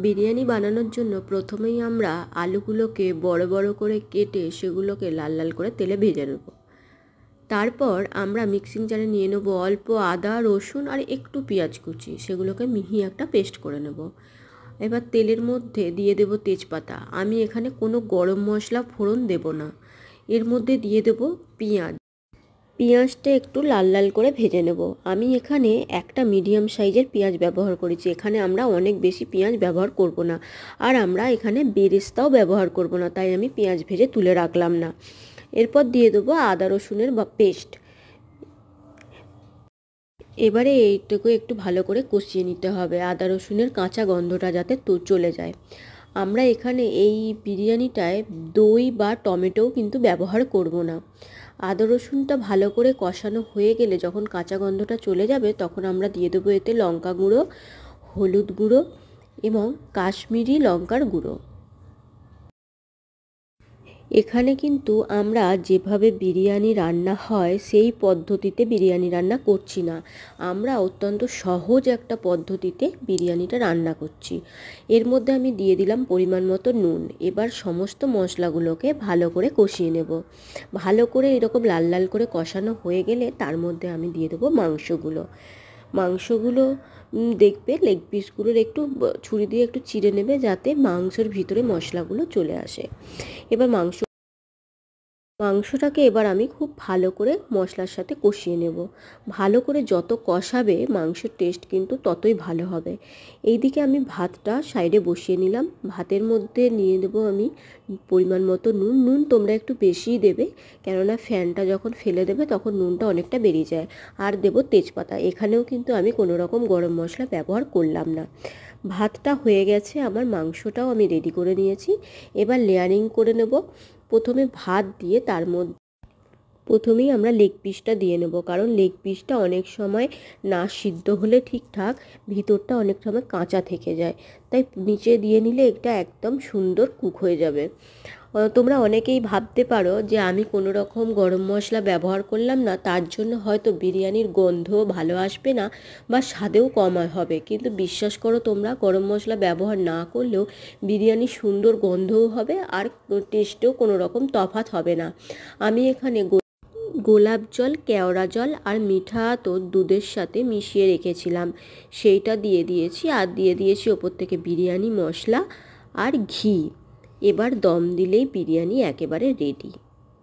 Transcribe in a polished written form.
বিরিয়ানি বানানোর জন্য প্রথমেই আমরা আলুগুলোকে বড় বড় করে কেটে সেগুলোকে লাল লাল করে তেলে ভেজে নেব। তারপর আমরা মিক্সিং জারে নিয়ে নেব অল্প আদা, রসুন আর একটু পেঁয়াজ কুচি, সেগুলোকে মিহি একটা পেস্ট করে নেব। এবার তেলের মধ্যে দিয়ে দেব তেজপাতা। আমি এখানে কোনো গরম মশলা ফোড়ন দেব না, এর মধ্যে দিয়ে দেব পেঁয়াজ। পেঁয়াজটা একটু লাল লাল করে ভেজে নেব। আমি এখানে একটা মিডিয়াম সাইজের পেঁয়াজ ব্যবহার করেছি, এখানে আমরা অনেক বেশি পেঁয়াজ ব্যবহার করব না, আর আমরা এখানে বেরেস্তাও ব্যবহার করব না, তাই আমি পেঁয়াজ ভেজে তুলে রাখলাম না। এরপর দিয়ে দেবো আদা রসুনের পেস্ট। এবারে এইটুকু একটু ভালো করে কষিয়ে নিতে হবে, আদা রসুনের কাঁচা গন্ধটা যাতে চলে যায়। আমরা এখানে এই বিরিয়ানিটায় দই বা টমেটোও কিন্তু ব্যবহার করব না। আদা রসুনটা ভালো করে কষানো হয়ে গেলে যখন কাঁচা গন্ধটা চলে যাবে, তখন আমরা দিয়ে দেবো এতে লঙ্কা গুঁড়ো, হলুদ গুঁড়ো এবং কাশ্মীরি লঙ্কার গুঁড়ো। এখানে কিন্তু আমরা যেভাবে বিরিয়ানি রান্না হয় সেই পদ্ধতিতে বিরিয়ানি রান্না করছি না, আমরা অত্যন্ত সহজ একটা পদ্ধতিতে বিরিয়ানিটা রান্না করছি। এর মধ্যে আমি দিয়ে দিলাম পরিমাণ মতো নুন। এবার সমস্ত মশলাগুলোকে ভালো করে কষিয়ে নেব। ভালো করে এরকম লাল লাল করে কষানো হয়ে গেলে তার মধ্যে আমি দিয়ে দেবো মাংসগুলো দেখবে লেগ পিসগুলোর একটু ছুরি দিয়ে একটু চিড়ে নেবে, যাতে মাংসের ভিতরে মশলাগুলো চলে আসে। এবার মাংসটাকে এবার আমি খুব ভালো করে মশলার সাথে কষিয়ে নেব। ভালো করে যত কষাবে মাংসের টেস্ট কিন্তু ততই ভালো হবে। এইদিকে আমি ভাতটা সাইডে বসিয়ে নিলাম। ভাতের মধ্যে নিয়ে দেবো আমি পরিমাণ মতো নুন তোমরা একটু বেশিই দেবে, কেননা ফ্যানটা যখন ফেলে দেবে তখন নুনটা অনেকটা বেরিয়ে যায়। আর দেবো তেজপাতা। এখানেও কিন্তু আমি কোনো রকম গরম মশলা ব্যবহার করলাম না। ভাতটা হয়ে গেছে, আমার মাংসটাও আমি রেডি করে নিয়েছি। এবার লেয়ারিং করে নেব। প্রথমে ভাত দিয়ে তার মধ্যে প্রথমেই আমরা লেগ পিসটা দিয়ে নেব, কারণ লেগ পিসটা অনেক সময় না সিদ্ধ হলে ঠিকঠাক ভিতরটা অনেক সময় কাঁচা থেকে যায়, তাই নিচে দিয়ে নিলে এটা একদম সুন্দর কুক হয়ে যাবে। তোমরা অনেকেই ভাবতে পারো যে আমি কোনো রকম গরম মশলা ব্যবহার করলাম না, তার জন্য হয়তো বিরিয়ানির গন্ধ ভালো আসবে না বা স্বাদেও কম হবে, কিন্তু বিশ্বাস করো তোমরা গরম মশলা ব্যবহার না করলেও বিরিয়ানি সুন্দর গন্ধও হবে আর টেস্টেও কোনো রকম তফাৎ হবে না। আমি এখানে গোলাপ জল, কেওড়া জল আর মিঠা আতর দুধের সাথে মিশিয়ে রেখেছিলাম, সেইটা দিয়ে দিয়েছি, আর দিয়ে দিয়েছি ওপর থেকে বিরিয়ানি মশলা আর ঘি। এবার দম দিলেই বিরিয়ানি একেবারে রেডি।